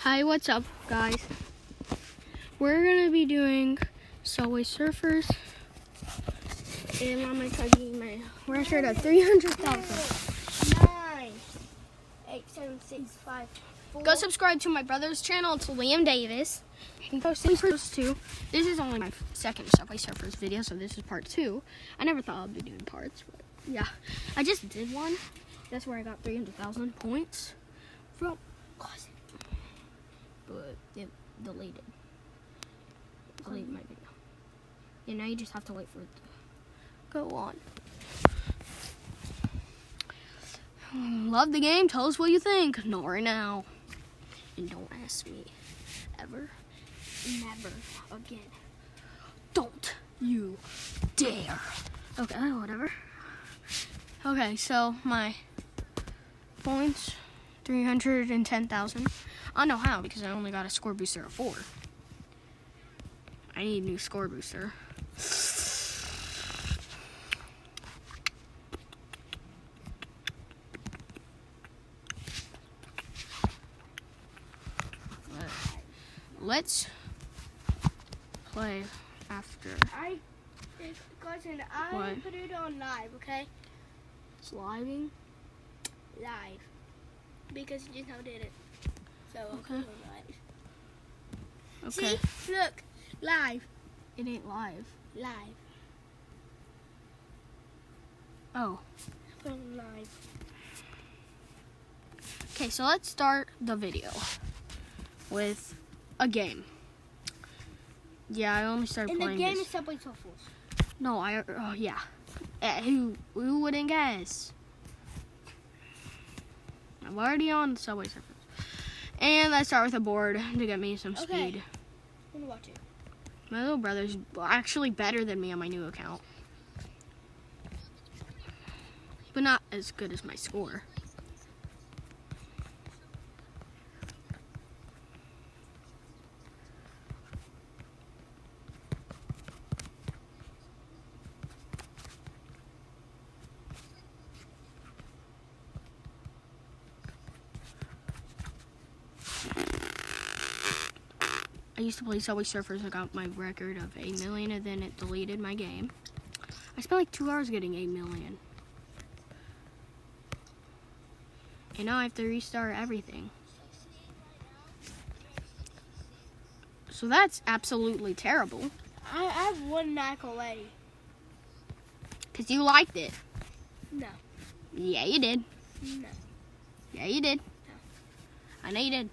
Hi, what's up, guys? We're gonna be doing Subway Surfers, and I'm gonna try getting my record at 300,000. 9, 8, 7, 6, 5, 4. Go subscribe to my brother's channel. It's Liam Davis. He posts those too. This is only my second Subway Surfers video, so this is part 2. I never thought I'd be doing parts, but yeah, I just did one. That's where I got 300,000 points from. But it deleted my video. Yeah, now you just have to wait for it to go on. Love the game. Tell us what you think. Not right now. And don't ask me ever, never again. Don't you dare. Okay, whatever. Okay, so my points, 310,000. I know how, because I only got a score booster of 4. I need a new score booster. Let's play after. Cousin, What? I put it on live, okay? It's living. Live. Because you just now did it. So, Okay. I'll put it on live. Okay. See? Look. Live. It ain't live. Live. Oh. Put it on live. Okay, so let's start the video with a game. Yeah, I only started And the playing game this. is Subway Surfers. No, yeah. Who wouldn't guess? I'm already on Subway Surfers. And let's start with a board to get me some Okay. speed. I'm gonna watch it. My little brother's actually better than me on my new account. But not as good as my score. I used to play Subway Surfers. I got my record of 8 million and then it deleted my game. I spent like 2 hours getting 8 million. And now I have to restart everything. So that's absolutely terrible. I have one knack already. Because you liked it. No. Yeah, you did. No. Yeah, you did. I know you did.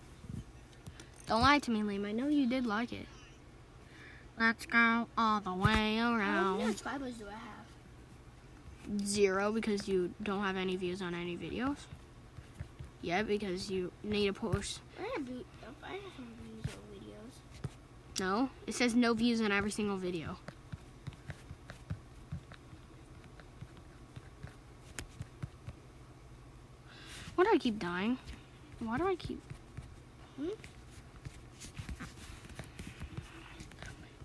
Don't lie to me, Liam. I know you did like it. Let's go all the way How many around. subscribers do I have? 0 because you don't have any views on any videos. Yeah, because you need to post. I have some views on videos. No, it says no views on every single video. Why do I keep dying? Why do I keep...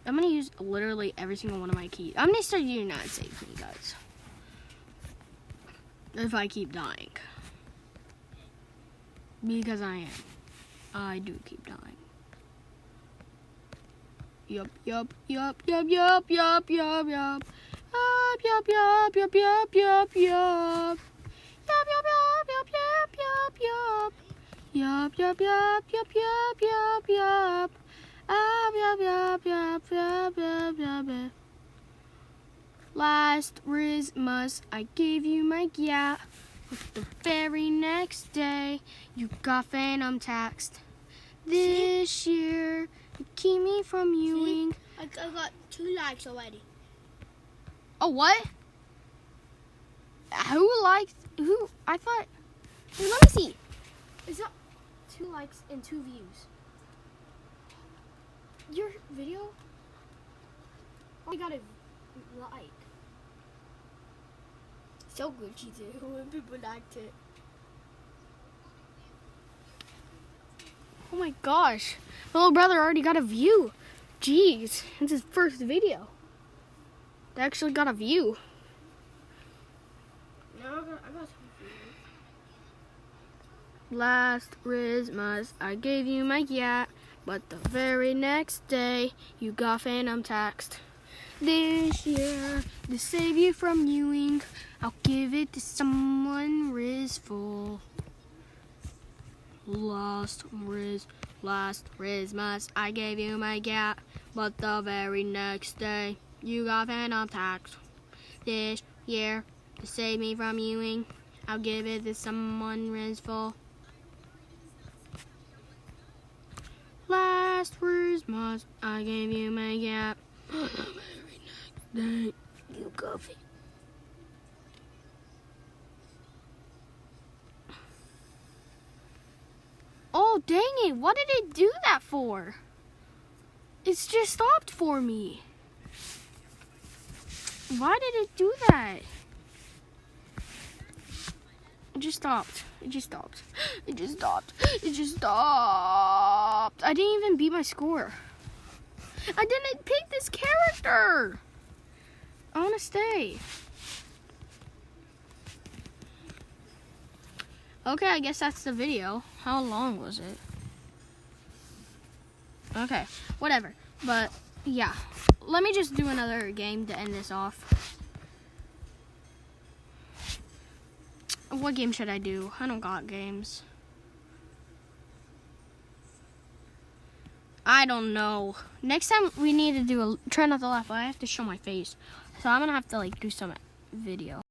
I'm going to use literally every single one of my keys. I'm going to start using that save me, guys. If I keep dying. Because I am. I do keep dying. Yup, yup, yup, yup, yup, yup, yup, yup. Yup, yup, yup, yup, yup, yup, yup. Yup, yup, yup, yup, yup, yup, yup. Yup, yup, yup, yup, yup, yup, yup. Yup, yup, yup, yup, yup, yup, yup. Last Christmas, I gave you my yeah. But the very next day, you got Phantom taxed. This year, you keep me from viewing. I got 2 likes already. Oh, what? Who? I thought. Hey, let me see. Is that 2 likes and 2 views? Your video? I got a like. So good she did when people liked it. Oh my gosh. My little brother already got a view. Jeez. It's his first video. They actually got a view. No, I got some views. Last Christmas, I gave you my yacht, but the very next day, you got phantom taxed. This year, to save you from Ewing, I'll give it to someone risful. Last Christmas, I gave you my yacht, but the very next day, you got phantom taxed. This year, to save me from Ewing, I'll give it to someone risful. Last Christmas, I gave you my yacht, but the very next day, you got it. Oh, dang it. What did it do that for? It's just stopped for me. Why did it do that? It just stopped. It just stopped. It just stopped. It just stopped. I didn't even beat my score. I didn't pick this character. I want to stay. Okay, I guess that's the video. How long was it? Okay, whatever. But, yeah. Let me just do another game to end this off. What game should I do? I don't got games. I don't know. Next time we need to do a try not to laugh. I have to show my face. So I'm going to have to like do some video.